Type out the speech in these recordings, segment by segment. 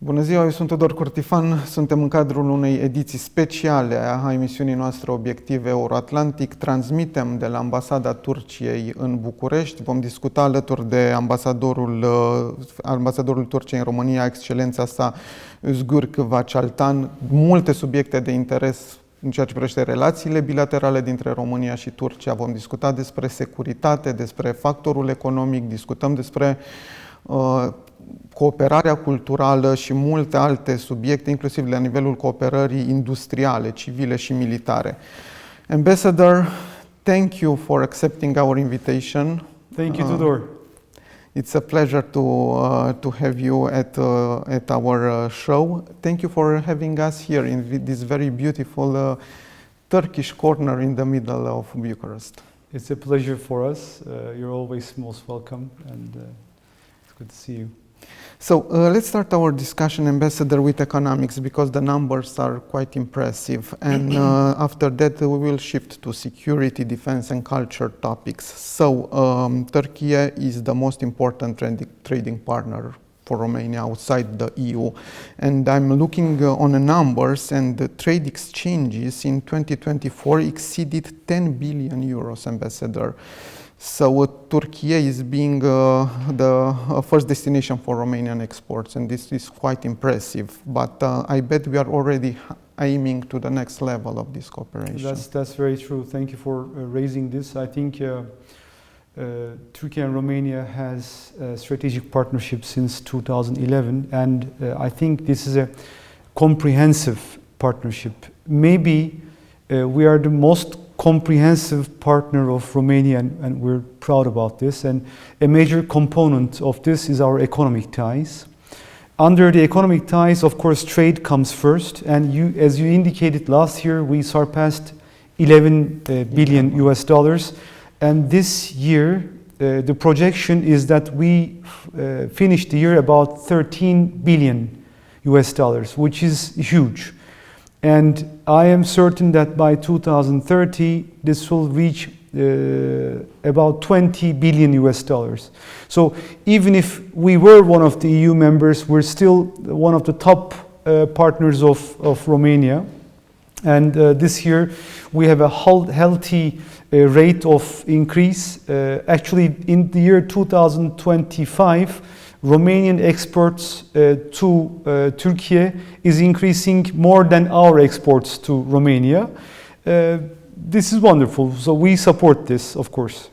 Bună ziua, eu sunt Tudor Curtifan, suntem în cadrul unei ediții speciale a emisiunii noastre Obiectiv EuroAtlantic. Transmitem de la Ambasada Turciei în București. Vom discuta alături de ambasadorul Turciei în România, Excelența Sa, Özgur Kivanç, multe subiecte de interes în ceea ce privește relațiile bilaterale dintre România și Turcia. Vom discuta despre securitate, despre factorul economic, discutăm despre cooperarea culturală și multe alte subiecte, inclusiv la nivelul cooperării industriale, civile și militare. Ambassador, thank you for accepting our invitation. Thank you, Tudor. It's a pleasure to have you at our show. Thank you for having us here in this very beautiful Turkish corner in the middle of Bucharest. It's a pleasure for us. You're always most welcome, and it's good to see you. So let's start our discussion, Ambassador, with economics, because the numbers are quite impressive. And after that, we will shift to security, defense, and culture topics. So Turkey is the most important trading partner for Romania outside the EU. And I'm looking on the numbers, and the trade exchanges in 2024 exceeded 10 billion euros, Ambassador. So Turkey is being the first destination for Romanian exports, and this is quite impressive. But I bet we are already aiming to the next level of this cooperation. That's very true. Thank you for raising this. I think Turkey and Romania has a strategic partnership since 2011, and I think this is a comprehensive partnership. Maybe we are the most comprehensive partner of Romania, and we're proud about this. And a major component of this is our economic ties. Under the economic ties, of course, trade comes first. And as you indicated, last year we surpassed 11 billion US dollars. And this year, the projection is that we finish the year about 13 billion US dollars, which is huge. And I am certain that by 2030, this will reach about 20 billion US dollars. So even if we were one of the EU members, we're still one of the top partners of Romania. And this year, we have a healthy rate of increase. Actually, in the year 2025, Romanian exports to Turkey is increasing more than our exports to Romania. This is wonderful, so we support this, of course.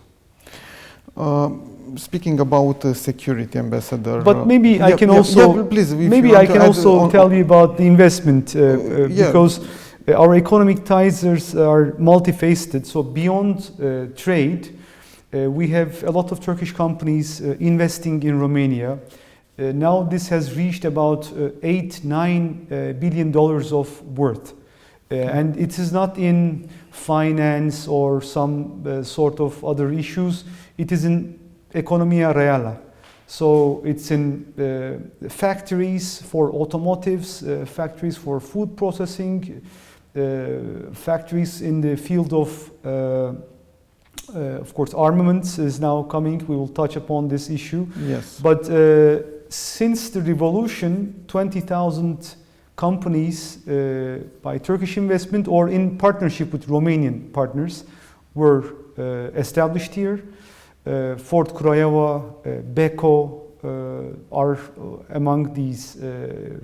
Speaking about security, Ambassador. But maybe I can also tell you about the investment because our economic ties are multifaceted. So beyond trade, we have a lot of Turkish companies investing in Romania. Now this has reached about $8-9 billion of worth. And it is not in finance or some sort of other issues. It is in economia reala. So it's in factories for automotives, factories for food processing, factories in the field of course, armaments is now coming. We will touch upon this issue. Yes. But since the revolution, 20,000 companies by Turkish investment or in partnership with Romanian partners were established here. Ford Craiova, Beko are among these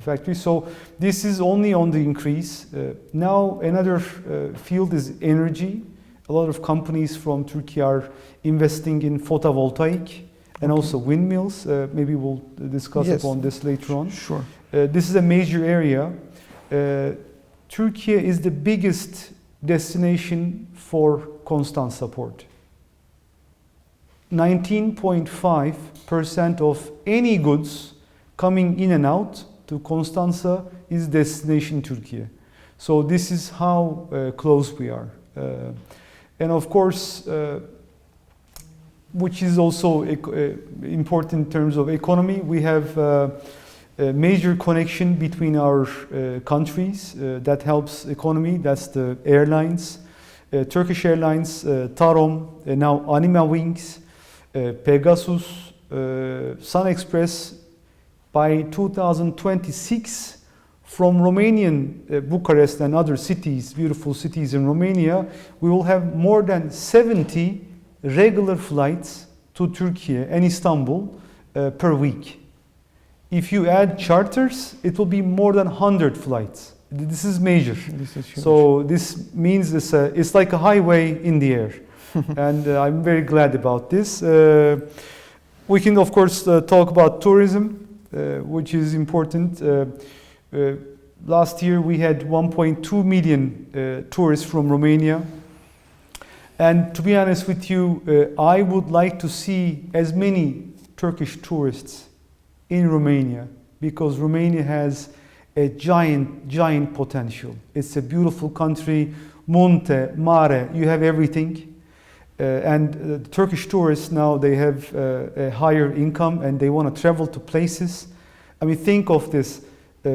factories. So this is only on the increase. Now another field is energy. A lot of companies from Turkey are investing in photovoltaic and also windmills. Maybe we'll discuss upon this later on. Sure. This is a major area. Turkey is the biggest destination for Constanța port. 19.5% of any goods coming in and out to Constanța is destination Turkey. So this is how close we are. And of course, which is also important in terms of economy, we have a major connection between our countries that helps economy. That's the airlines, Turkish Airlines, Tarom, now Anima Wings, Pegasus, Sun Express By 2026, from Romanian Bucharest and other cities, beautiful cities in Romania, we will have more than 70 regular flights to Turkey and Istanbul per week. If you add charters, it will be more than 100 flights. This is major. This is huge. So this means it's like a highway in the air. And I'm very glad about this. We can, of course, talk about tourism, which is important. Last year we had 1.2 million tourists from Romania. And to be honest with you, I would like to see as many Turkish tourists in Romania, because Romania has a giant potential. It's a beautiful country, multe, mare, you have everything. And the Turkish tourists now, they have a higher income and they want to travel to places. I mean, think of this.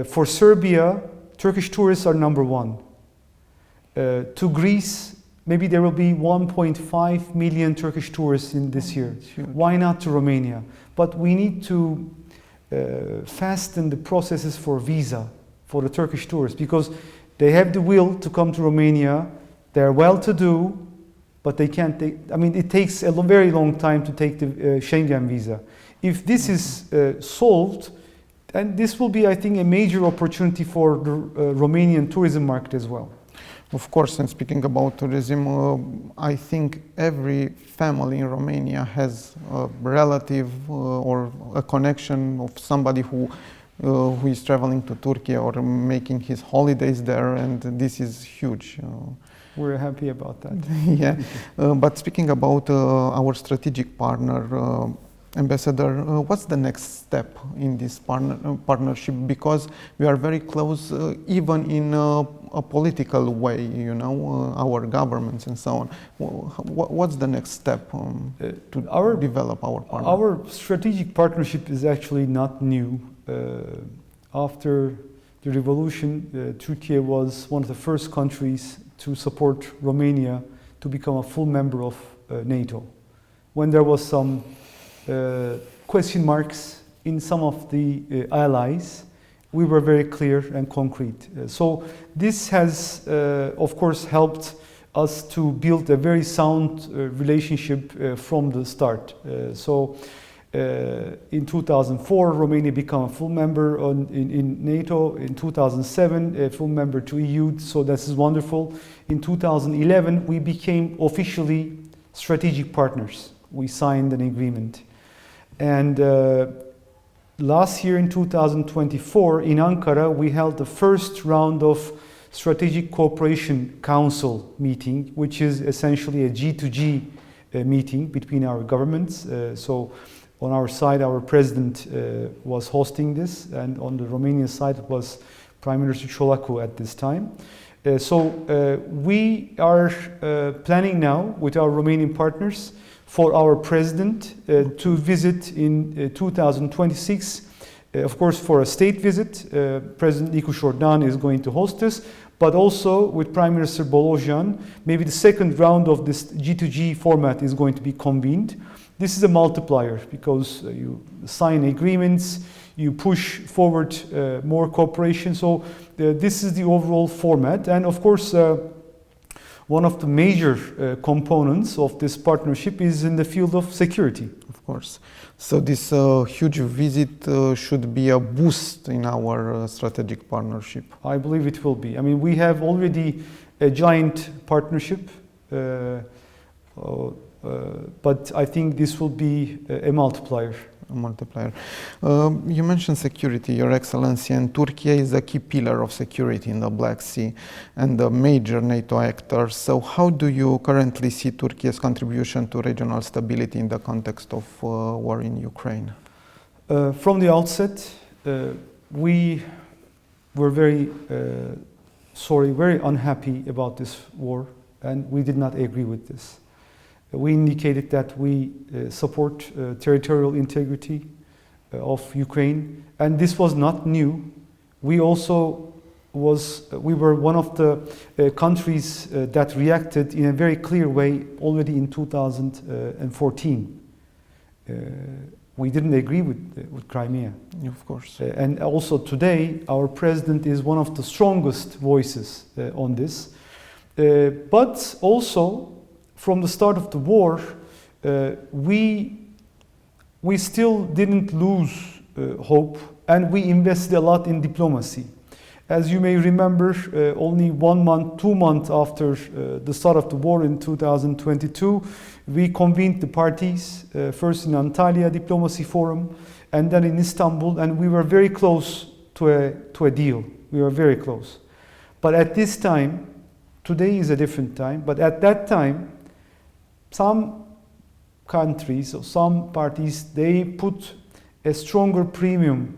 For Serbia, Turkish tourists are number one. To Greece, maybe there will be 1.5 million Turkish tourists in this year. Why not to Romania? But we need to fasten the processes for visa for the Turkish tourists, because they have the will to come to Romania. They're well-to-do, but they can't take, I mean, it takes a very long time to take the Schengen visa. If this is solved, then this will be, I think, a major opportunity for the Romanian tourism market as well. Of course, and speaking about tourism, I think every family in Romania has a relative or a connection of somebody who is traveling to Turkey or making his holidays there, and this is huge. We're happy about that. Yeah, but speaking about our strategic partner, Ambassador, what's the next step in this partnership? Because we are very close, even in a political way, you know, our governments and so on. What's the next step to develop our partnership? Our strategic partnership is actually not new. After the revolution, Turkey was one of the first countries to support Romania to become a full member of NATO. When there was some question marks in some of the allies, we were very clear and concrete. So this has, of course, helped us to build a very sound relationship from the start. In 2004, Romania became a full member in NATO. In 2007, a full member to EU, so this is wonderful. In 2011, we became officially strategic partners. We signed an agreement. And last year in 2024 in Ankara, we held the first round of Strategic Cooperation Council meeting, which is essentially a G2G meeting between our governments. So on our side, our president was hosting this, and on the Romanian side, it was Prime Minister Ciolacu at this time. We are planning now with our Romanian partners for our president to visit in 2026, of course, for a state visit. President Nicu Șordan is going to host us, but also with Prime Minister Bolozhan, maybe the second round of this G2G format is going to be convened. This is a multiplier, because you sign agreements, you push forward more cooperation. So this is the overall format. And of course, one of the major components of this partnership is in the field of security. Of course. So this huge visit should be a boost in our strategic partnership. I believe it will be. I mean, we have already a giant partnership, but I think this will be a multiplier. You mentioned security, Your Excellency, and Turkey is a key pillar of security in the Black Sea and a major NATO actor. So how do you currently see Turkey's contribution to regional stability in the context of war in Ukraine? From the outset, we were very sorry, very unhappy about this war, and we did not agree with this. We indicated that we support territorial integrity of Ukraine, and this was not new. We also we were one of the countries that reacted in a very clear way already in 2014. we didn't agree with Crimea. Of course. And also today, our president is one of the strongest voices on this. But also, from the start of the war, we still didn't lose hope, and we invested a lot in diplomacy. As you may remember, only 1 month, 2 months after the start of the war in 2022, we convened the parties, first in Antalya Diplomacy Forum, and then in Istanbul, and we were very close to a deal. We were very close. But at this time, today is a different time, but at that time, some countries or some parties, they put a stronger premium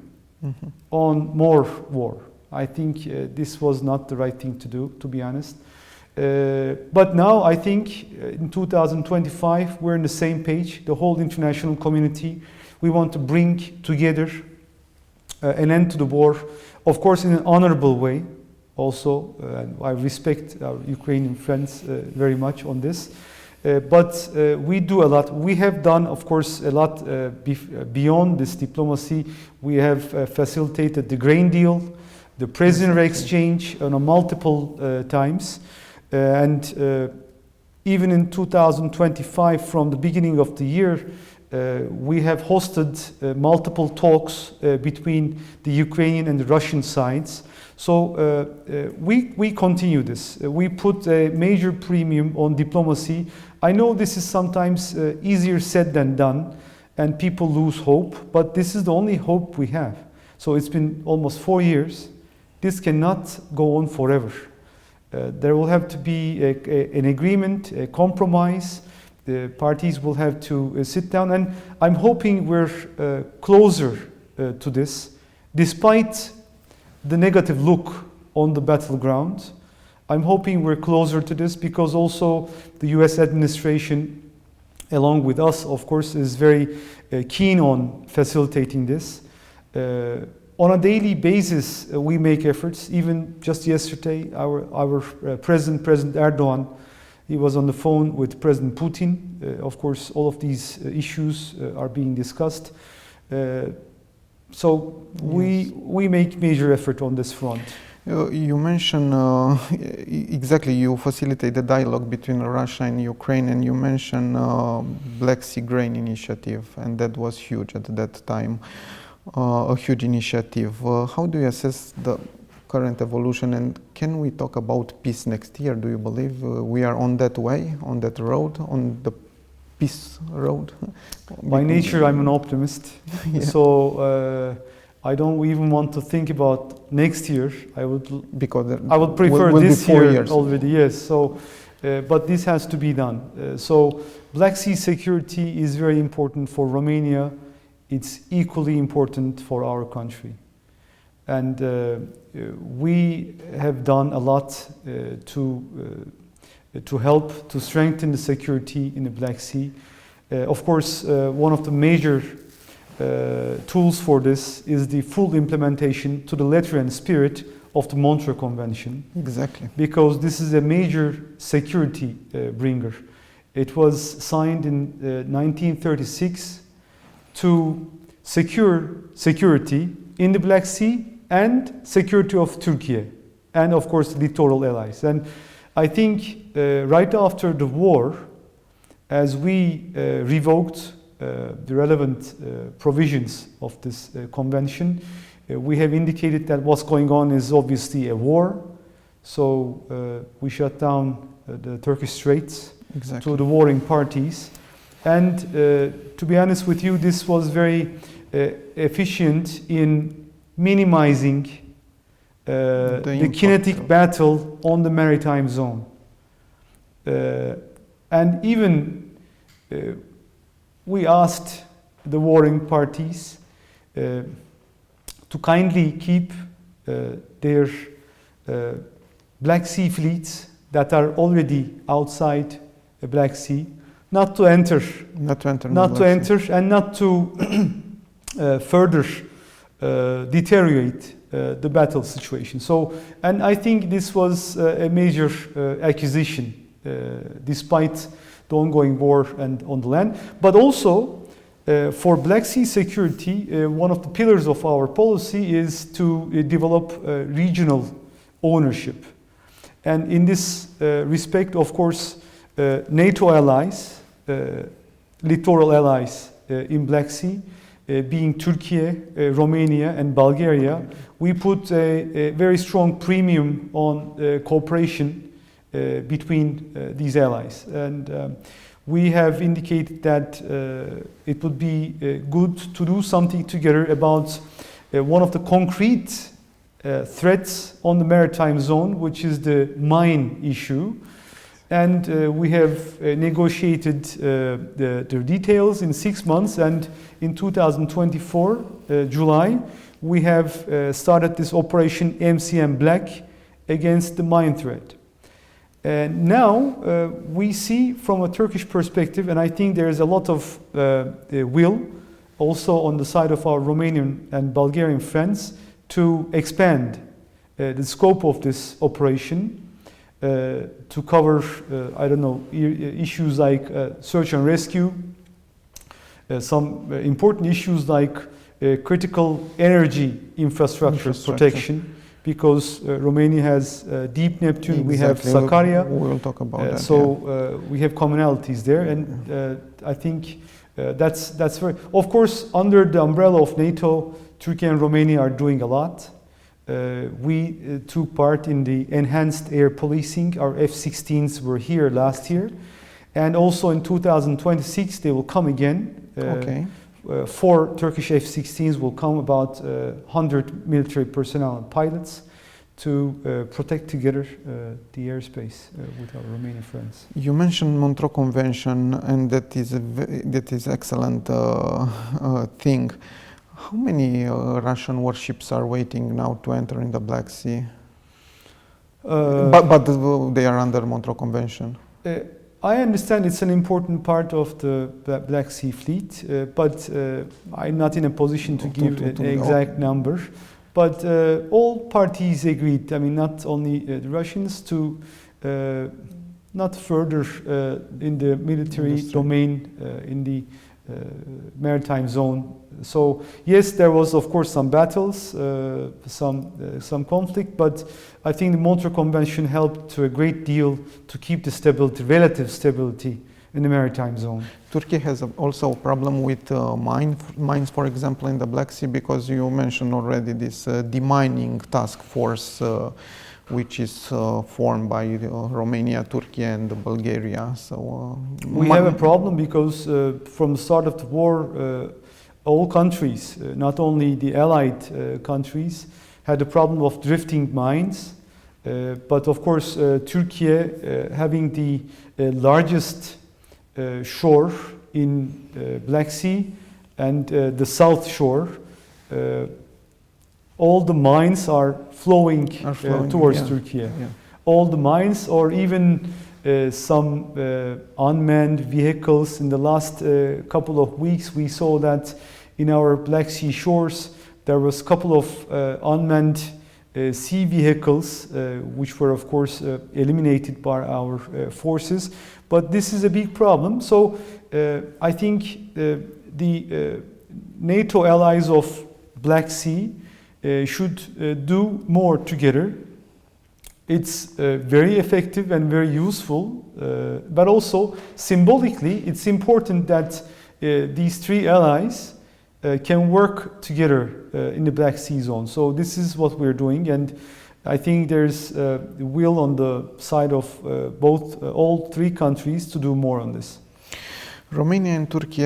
on more war. I think this was not the right thing to do, to be honest. But now I think in 2025 we're on the same page, the whole international community. We want to bring together an end to the war, of course in an honorable way also. I respect our Ukrainian friends very much on this. But we do a lot. We have done, of course, a lot beyond this diplomacy. We have facilitated the grain deal, the prisoner exchange on multiple times. And even in 2025, from the beginning of the year, we have hosted multiple talks between the Ukrainian and the Russian sides. So we continue this. We put a major premium on diplomacy. I know this is sometimes easier said than done, and people lose hope, but this is the only hope we have. So it's been almost 4 years. This cannot go on forever. There will have to be an agreement, a compromise. The parties will have to sit down, and I'm hoping we're closer to this, despite the negative look on the battleground. I'm hoping we're closer to this because also the US administration, along with us, of course, is very keen on facilitating this. On a daily basis, we make efforts. Even just yesterday, our President Erdogan, he was on the phone with President Putin. Of course, all of these issues are being discussed. So we make major effort on this front. You mentioned exactly, you facilitate the dialogue between Russia and Ukraine, and you mentioned Black Sea Grain Initiative, and that was huge at that time, a huge initiative. How do you assess the current evolution, and can we talk about peace next year? Do you believe we are on that way, on that road, on the peace road? By nature, I'm an optimist. Yeah. So I don't even want to think about next year. I would prefer this year already. Yes. So, but this has to be done. So Black Sea security is very important for Romania. It's equally important for our country, and we have done a lot to help to strengthen the security in the Black Sea. Of course, one of the major tools for this is the full implementation to the letter and spirit of the Montreux Convention. Exactly. Because this is a major security bringer. It was signed in 1936 to secure security in the Black Sea and security of Turkey and of course the littoral allies. And I think right after the war, as we revoked the relevant provisions of this convention, we have indicated that what's going on is obviously a war. So we shut down the Turkish Straits to the warring parties. And to be honest with you, this was very efficient in minimizing the kinetic battle on the maritime zone. And even we asked the warring parties to kindly keep their Black Sea fleets that are already outside the Black Sea, not to enter and not to further deteriorate the battle situation. So, and I think this was a major acquisition, despite the ongoing war and on the land. But also, For Black Sea security, one of the pillars of our policy is to develop regional ownership. And in this respect, of course, NATO allies, littoral allies in Black Sea, being Turkey, Romania, and Bulgaria, we put a very strong premium on cooperation between these allies. And we have indicated that it would be good to do something together about one of the concrete threats on the maritime zone, which is the mine issue. And we have negotiated the details in 6 months, and in 2024, July, we have started this operation MCM Black against the mine threat. And now we see from a Turkish perspective, and I think there is a lot of will also on the side of our Romanian and Bulgarian friends to expand the scope of this operation to cover, issues like search and rescue, some important issues like critical energy infrastructure protection, because Romania has Deep Neptune, we have Sakarya. We will talk about that. We have commonalities there, and I think that's very. Of course, under the umbrella of NATO, Turkey and Romania are doing a lot. We took part in the enhanced air policing. Our F-16s were here last year, and also in 2026 they will come again. 4 Turkish F-16s will come, about 100 military personnel and pilots to protect together the airspace with our Romanian friends. You mentioned Montreux Convention, and that is excellent thing. How many Russian warships are waiting now to enter in the Black Sea? But they are under Montreux Convention. I understand it's an important part of the Black Sea fleet, but I'm not in a position to give an exact number. But all parties agreed, I mean, not only the Russians, to not further in the military domain in the maritime zone. So yes, there was of course some battles, some conflict, but I think the Montreux Convention helped to a great deal to keep the stability, relative stability in the maritime zone. Turkey has also a problem with mines, for example, in the Black Sea, because you mentioned already this demining task force, which is formed by Romania, Turkey, and Bulgaria. So we have a problem because from the start of the war, all countries, not only the allied countries, had a problem of drifting mines. But of course, Turkey, having the largest shore in Black Sea and the south shore, all the mines are flowing towards Turkey. Yeah. All the mines, or even some unmanned vehicles. In the last couple of weeks, we saw that in our Black Sea shores, there was a couple of unmanned sea vehicles, which were of course eliminated by our forces. But this is a big problem. So I think the NATO allies of Black Sea should do more together. It's very effective and very useful, but also symbolically, it's important that these 3 allies can work together in the Black Sea zone. So this is what we're doing, and I think there's will on the side of all 3 countries to do more on this. Romania and Turkey,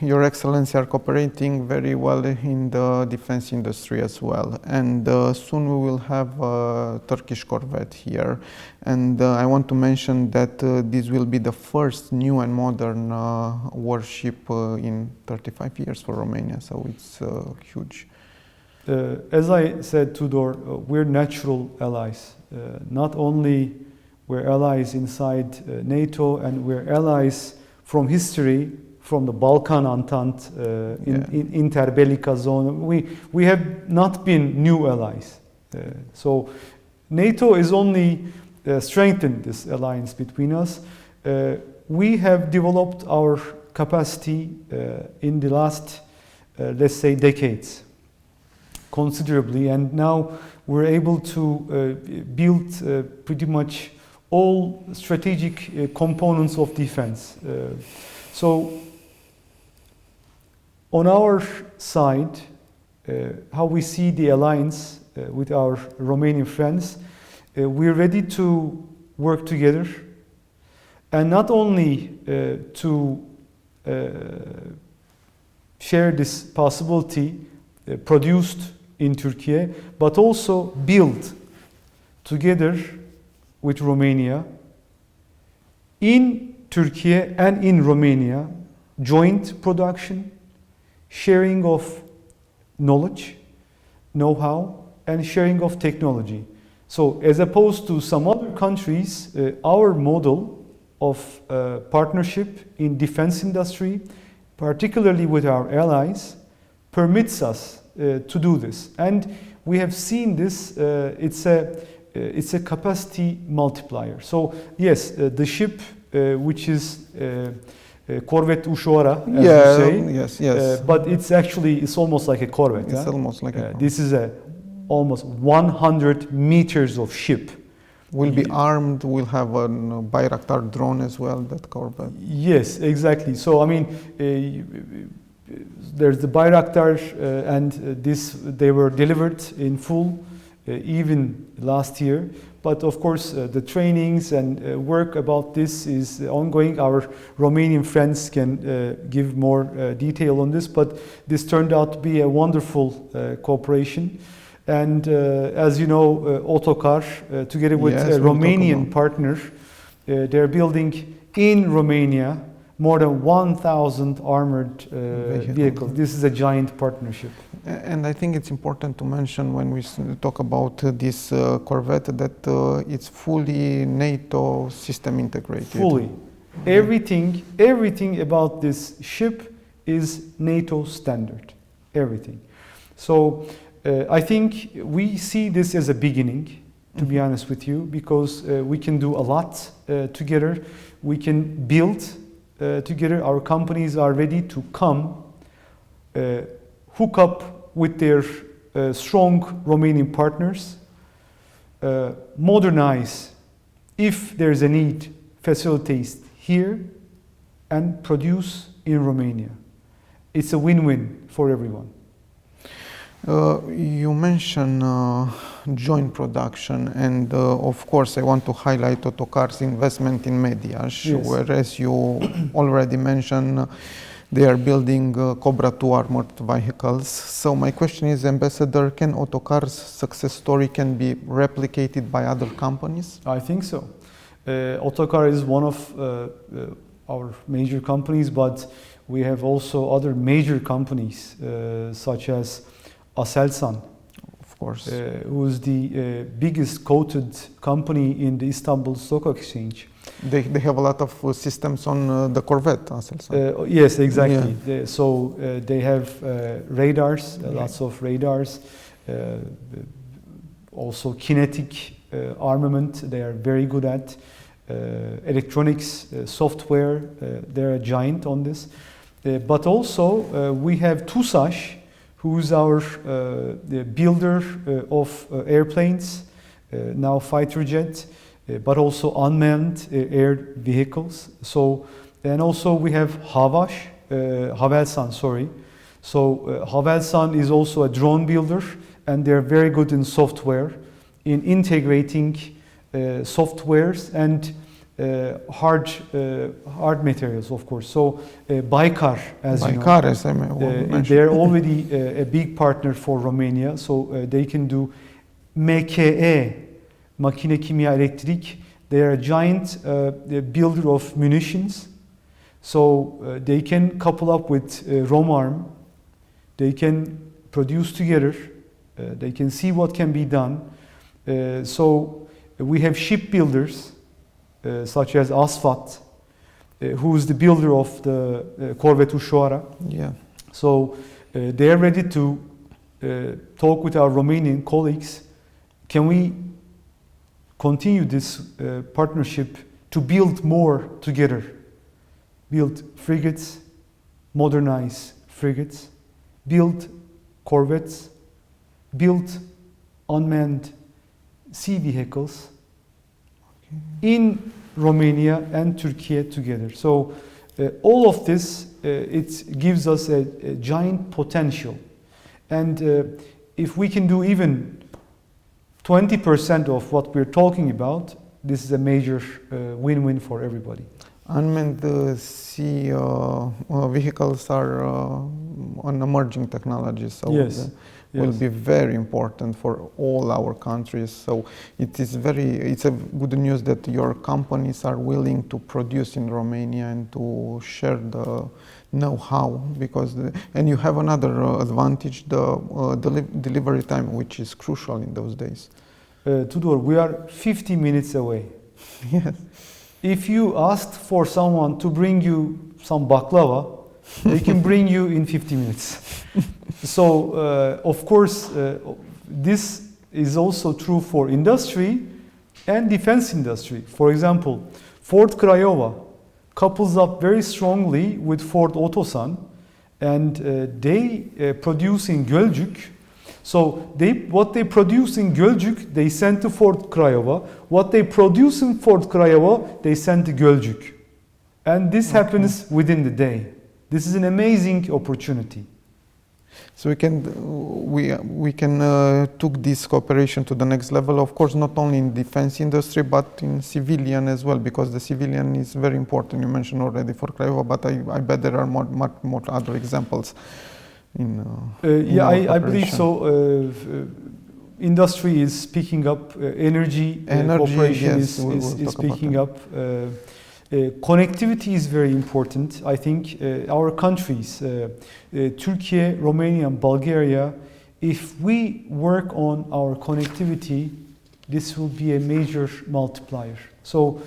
Your Excellency, are cooperating very well in the defense industry as well. And soon we will have a Turkish corvette here. And I want to mention that this will be the first new and modern warship in 35 years for Romania. So it's huge. As I said, Tudor, we're natural allies. Not only we're allies inside NATO, and we're allies from history, from the Balkan Entente, in Interbellica zone. We have not been new allies. So NATO is only strengthened this alliance between us. We have developed our capacity in the last, let's say, decades, considerably, and now we're able to build pretty much all strategic components of defense. So on our side, how we see the alliance with our Romanian friends, we're ready to work together, and not only to share this possibility produced in Turkey, but also build together with Romania in Turkey and in Romania joint production, sharing of knowledge, know-how, and sharing of technology. So as opposed to some other countries, our model of partnership in defense industry, particularly with our allies, permits us to do this. And we have seen this, it's a capacity multiplier. So yes, the ship, which is Corvette Ușoară, as you say, yes. but it's almost like a corvette. It's almost like a corvette. This is almost 100 meters of ship. Will be armed, we'll have a Bayraktar drone as well, that corvette. Yes, exactly. So I mean, there's the Bayraktar, and they were delivered in full even last year. But of course, the trainings and work about this is ongoing. Our Romanian friends can give more detail on this, but this turned out to be a wonderful cooperation. And as you know, Otokar, together with a Romanian partner, they're building in Romania more than 1,000 armored vehicles. This is a giant partnership. And I think it's important to mention when we talk about this corvette that it's fully NATO system integrated. Fully. Everything about this ship is NATO standard. Everything. So I think we see this as a beginning, to be honest with you, because we can do a lot together. We can build together. Our companies are ready to come, hook up with their strong Romanian partners, modernize if there's a need, facilitate here, and produce in Romania. It's a win-win for everyone. You mentioned joint production, and of course I want to highlight Otokar's investment in Mediaș, yes. Whereas you already mentioned they are building Cobra 2 armored vehicles. So my question is, Ambassador, can Otokar's success story can be replicated by other companies? I think so. Otokar is one of our major companies, but we have also other major companies such as Aselsan, of course, who is the biggest quoted company in the Istanbul Stock Exchange. They have a lot of systems on the corvette, Aselsan. Yes, exactly. Yeah. They have radars, lots of radars, also kinetic armament. They are very good at electronics, software. They're a giant on this. But also we have TUSAŞ, who's our builder of airplanes, now fighter jet, but also unmanned air vehicles. So, and also we have Havelsan, sorry. So Havelsan is also a drone builder, and they're very good in software, in integrating softwares and hard materials, of course. So Baykar, as you know, they're already a big partner for Romania. So they can do MKE, Makine Kimya Elektrik. They are a giant builder of munitions. So they can couple up with Romarm. They can produce together. They can see what can be done. So we have shipbuilders such as Asfat, who is the builder of the Corvette Ușoară. Yeah. So they are ready to talk with our Romanian colleagues. Can we continue this partnership to build more together? Build frigates, modernize frigates, build corvettes, build unmanned sea vehicles in Romania and Turkey together. So all of this, it gives us a giant potential. And if we can do even 20% of what we're talking about, this is a major win-win for everybody. Unmanned sea vehicles are an emerging technology, so Yes. will be very important for all our countries. So it's a good news that your companies are willing to produce in Romania and to share the know-how, because and you have another advantage, the delivery time, which is crucial in those days. Tudor, we are 50 minutes away. Yes. If you asked for someone to bring you some baklava, they can bring you in 50 minutes. So, of course, this is also true for industry and defense industry. For example, Ford Craiova couples up very strongly with Ford Otosan, and they produce in Gölcük. So what they produce in Gölcük, they send to Ford Craiova. What they produce in Ford Craiova, they send to Gölcük. And this happens within the day. This is an amazing opportunity. So we can took this cooperation to the next level. Of course, not only in defense industry, but in civilian as well, because the civilian is very important. You mentioned already for Craiova, but I bet there are much more other examples. I believe so. Industry is picking up, energy cooperation yes, is picking up. Connectivity is very important. I think our countries, Turkey, Romania, and Bulgaria, if we work on our connectivity, this will be a major multiplier. So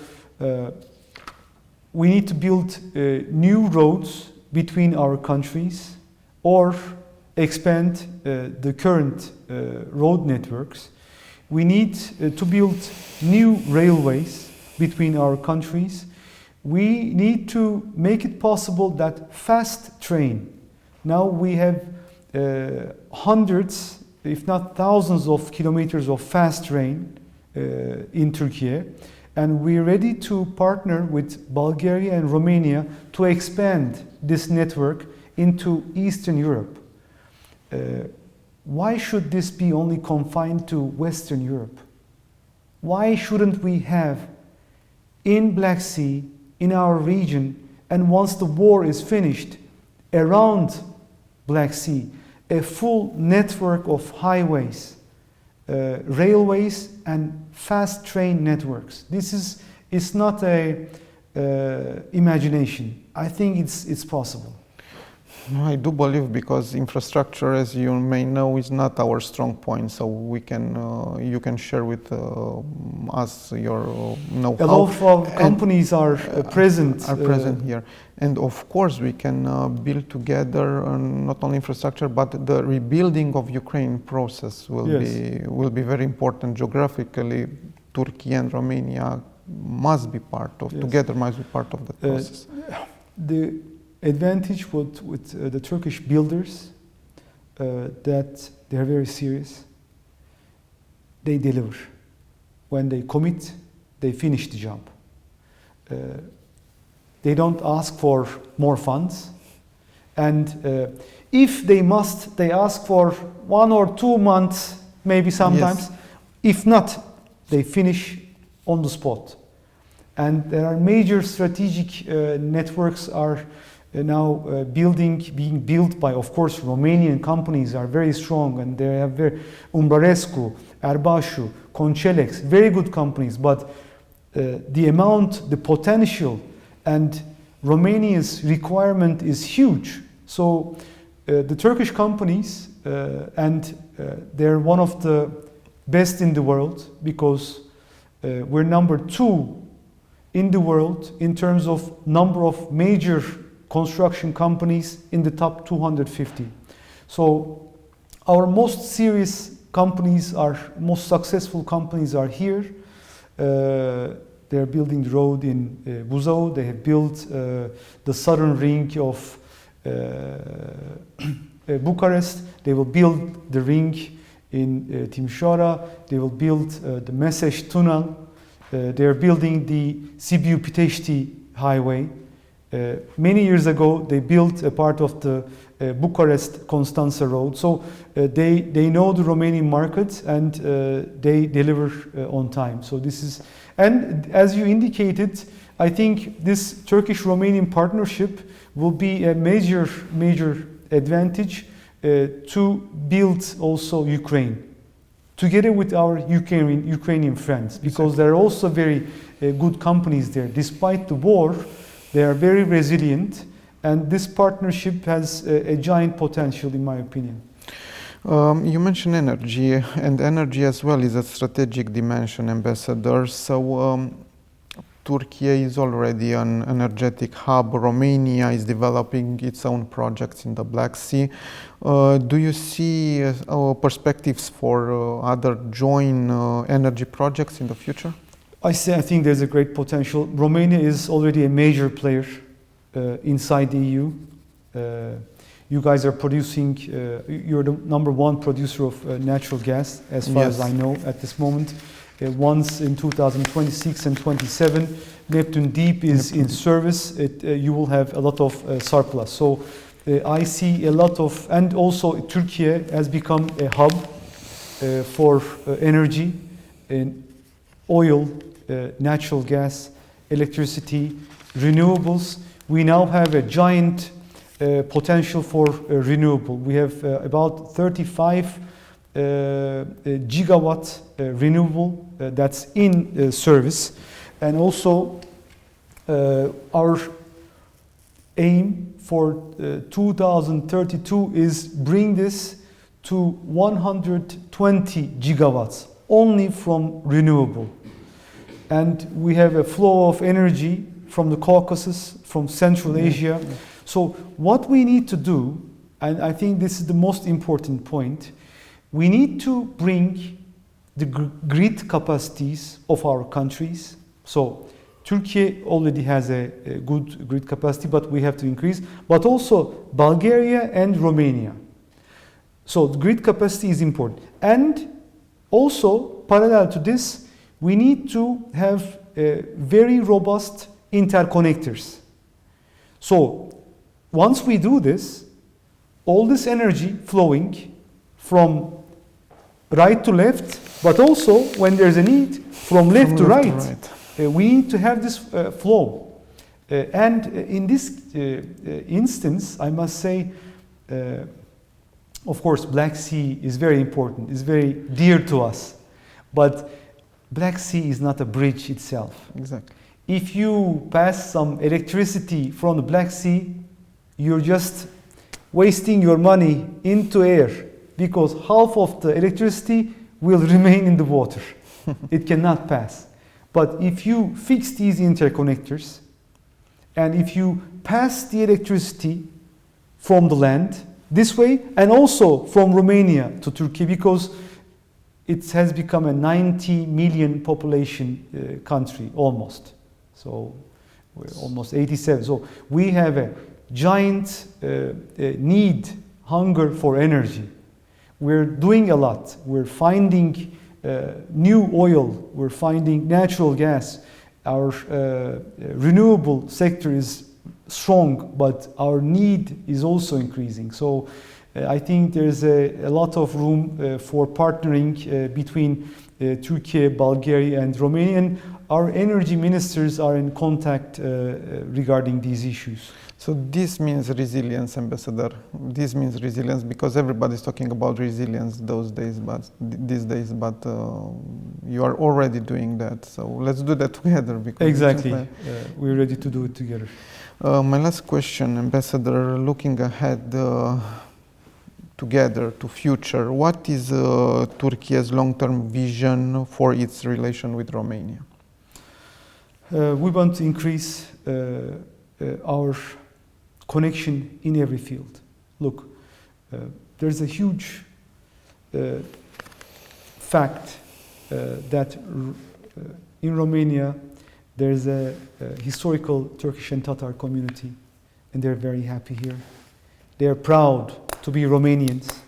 we need to build new roads between our countries, or expand the current road networks. We need to build new railways between our countries. We need to make it possible that fast train. Now we have hundreds, if not thousands of kilometers of fast train in Turkey. And we're ready to partner with Bulgaria and Romania to expand this network into Eastern Europe. Why should this be only confined to Western Europe? Why shouldn't we have in Black Sea, in our region, and once the war is finished, around Black Sea, a full network of highways, railways, and fast train networks? It's not a imagination. I think it's possible. I do believe, because infrastructure, as you may know, is not our strong point. So we can, you can share with us your know-how. A lot of companies are present. Here, and of course we can build together not only infrastructure, but the rebuilding of Ukraine process will be very important geographically. Turkey and Romania must be part of together, must be part of the process. The advantage with the Turkish builders, that they're very serious. They deliver. When they commit, they finish the job. They don't ask for more funds. And if they must, they ask for 1 or 2 months, maybe sometimes. Yes. If not, they finish on the spot. And there are major strategic networks are now being built by, of course, Romanian companies are very strong, and they have Umbrarescu, Erbașu, Concelex, very good companies, but the potential and Romania's requirement is huge. So the Turkish companies, and they're one of the best in the world, because we're number 2 in the world in terms of number of major construction companies in the top 250. So our most serious companies, our most successful companies are here. They're building the road in Buzău. They have built the southern ring of Bucharest. They will build the ring in Timișoara. They will build the Meseș tunnel. They are building the Sibiu-Pitești highway. Many years ago, they built a part of the Bucharest-Constanța road. So they know the Romanian market and they deliver on time. So this is, and as you indicated, I think this Turkish-Romanian partnership will be a major advantage to build also Ukraine, together with our Ukrainian friends, because there are also very good companies there. Despite the war, they are very resilient, and this partnership has a giant potential, in my opinion. You mentioned energy, and energy as well is a strategic dimension, Ambassador. So Turkey is already an energetic hub. Romania is developing its own projects in the Black Sea. Do you see perspectives for other joint energy projects in the future? I think there's a great potential. Romania is already a major player inside the EU. You guys are producing, you're the number one producer of natural gas, as far as I know at this moment. Once in 2026 and 27, Neptune Deep is in service, you will have a lot of surplus. So I see a lot of, and also Turkey has become a hub for energy, and oil, natural gas, electricity, renewables. We now have a giant potential for renewable. We have about 35 gigawatt renewable that's in service, and also our aim for 2032 is bring this to 120 gigawatts only from renewable. And we have a flow of energy from the Caucasus, from Central Asia. So what we need to do, and I think this is the most important point, we need to bring the grid capacities of our countries. So Turkey already has a good grid capacity, but we have to increase. But also Bulgaria and Romania. So the grid capacity is important. And also, parallel to this, we need to have very robust interconnectors. So once we do this, all this energy flowing from right to left, but also when there's a need, from left to right. We need to have this flow. And in this instance, I must say, of course, Black Sea is very important, it's very dear to us. But Black Sea is not a bridge itself. Exactly. If you pass some electricity from the Black Sea, you're just wasting your money into air, because half of the electricity will remain in the water. It cannot pass. But if you fix these interconnectors, and if you pass the electricity from the land this way, and also from Romania to Turkey, because it has become a 90 million population country, almost. So we're almost 87. So we have a giant need, hunger for energy. We're doing a lot. We're finding new oil. We're finding natural gas. Our renewable sector is strong, but our need is also increasing. So I think there's a lot of room for partnering between Turkey, Bulgaria, and Romania. And our energy ministers are in contact regarding these issues. So this means resilience, Ambassador. This means resilience, because everybody's talking about resilience these days, but you are already doing that. So let's do that together. Because exactly, we're ready to do it together. My last question, Ambassador, looking ahead together to future, what is Turkey's long-term vision for its relation with Romania? We want to increase our connection in every field. Look, there's a huge fact that in Romania there's a historical Turkish and Tatar community, and they're very happy here. they are proud to be Romanians,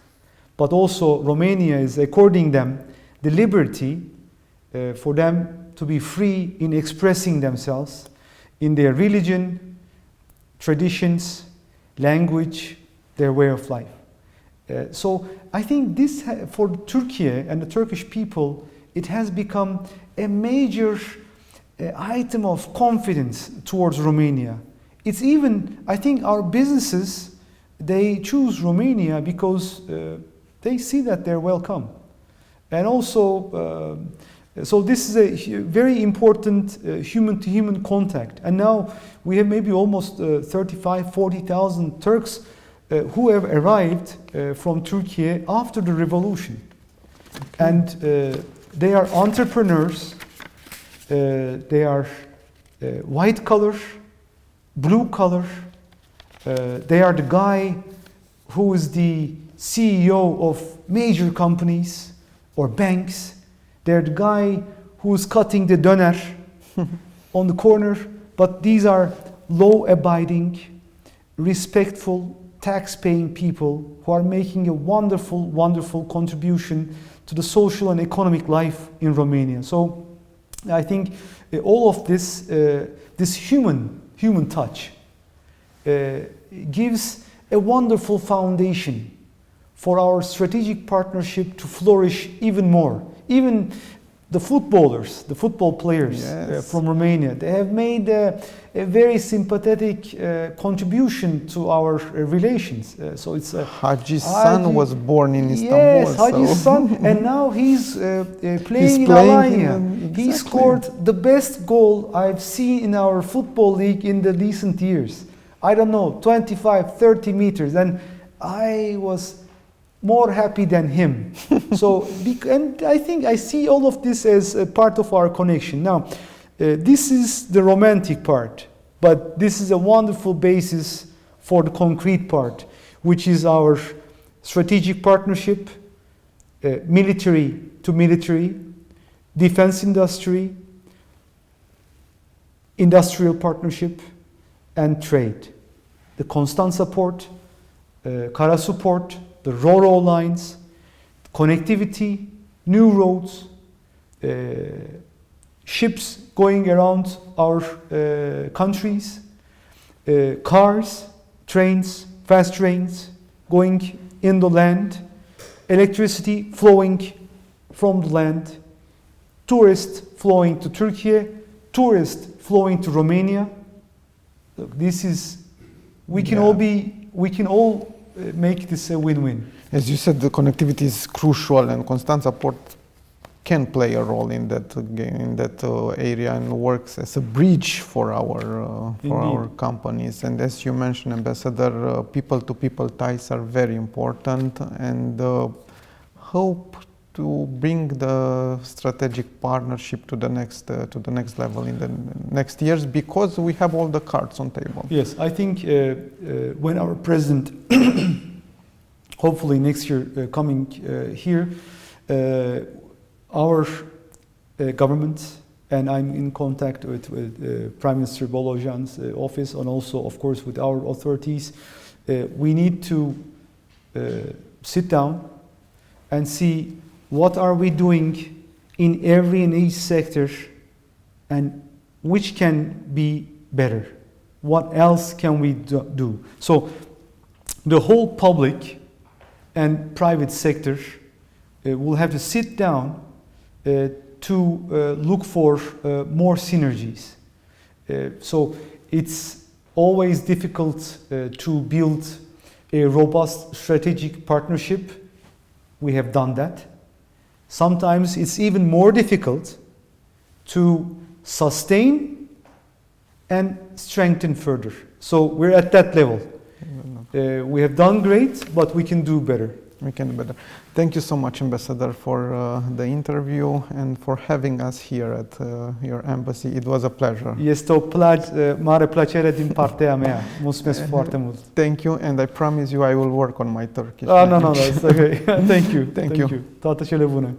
but also Romania is according them the liberty for them to be free in expressing themselves in their religion, traditions, language, their way of life. So I think this, for Turkey and the Turkish people, it has become a major item of confidence towards Romania. It's even, I think our businesses, they choose Romania because they see that they're welcome. And also, so this is a very important human-to-human contact. And now we have maybe almost 40,000 Turks who have arrived from Turkey after the revolution. And they are entrepreneurs, they are white collar, blue collar, they are the guy who is the CEO of major companies or banks. They're the guy who's cutting the döner on the corner, but these are law-abiding, respectful, tax-paying people who are making a wonderful, wonderful contribution to the social and economic life in Romania. So I think all of this, this human touch gives a wonderful foundation for our strategic partnership to flourish even more. Even the footballers, the football players from Romania, they have made a very sympathetic contribution to our relations. So it's Haji's son was born in Istanbul. Yes, Haji's son, and now he's playing in Alanya. Exactly. He scored the best goal I've seen in our football league in the recent years. I don't know, 25, 30 meters, and I was more happy than him. So, and I think I see all of this as a part of our connection. Now, this is the romantic part, but this is a wonderful basis for the concrete part, which is our strategic partnership, military to military, defense industry, industrial partnership, and trade. The Constanța port, Karasu port, the Ro-Ro lines, connectivity, new roads, ships going around our countries, cars, trains, fast trains going in the land, electricity flowing from the land, tourists flowing to Turkey, tourists flowing to Romania. Look, this is, we can all make this a win-win. As you said, the connectivity is crucial, and Constanța port can play a role in that area and works as a bridge for our companies. And as you mentioned, Ambassador, people-to-people ties are very important, and hope to bring the strategic partnership to the next level in the next years, because we have all the cards on table. Yes, I think when our president, hopefully next year coming here, our government, and I'm in contact with Prime Minister Bolojan's office, and also, of course, with our authorities, we need to sit down and see what are we doing in every and each sector, and which can be better. What else can we do? So the whole public and private sector will have to sit down to look for more synergies. So it's always difficult to build a robust strategic partnership. We have done that. Sometimes it's even more difficult to sustain and strengthen further. So we're at that level. We have done great, but we can do better. We can do better. Thank you so much, Ambassador, for the interview and for having us here at your embassy. It was a pleasure. Este o mare plăcere din partea mea. Mulțumesc foarte mult. Thank you, and I promise you I will work on my Turkish. No, it's okay. Thank you. Thank you. Toate cele bune.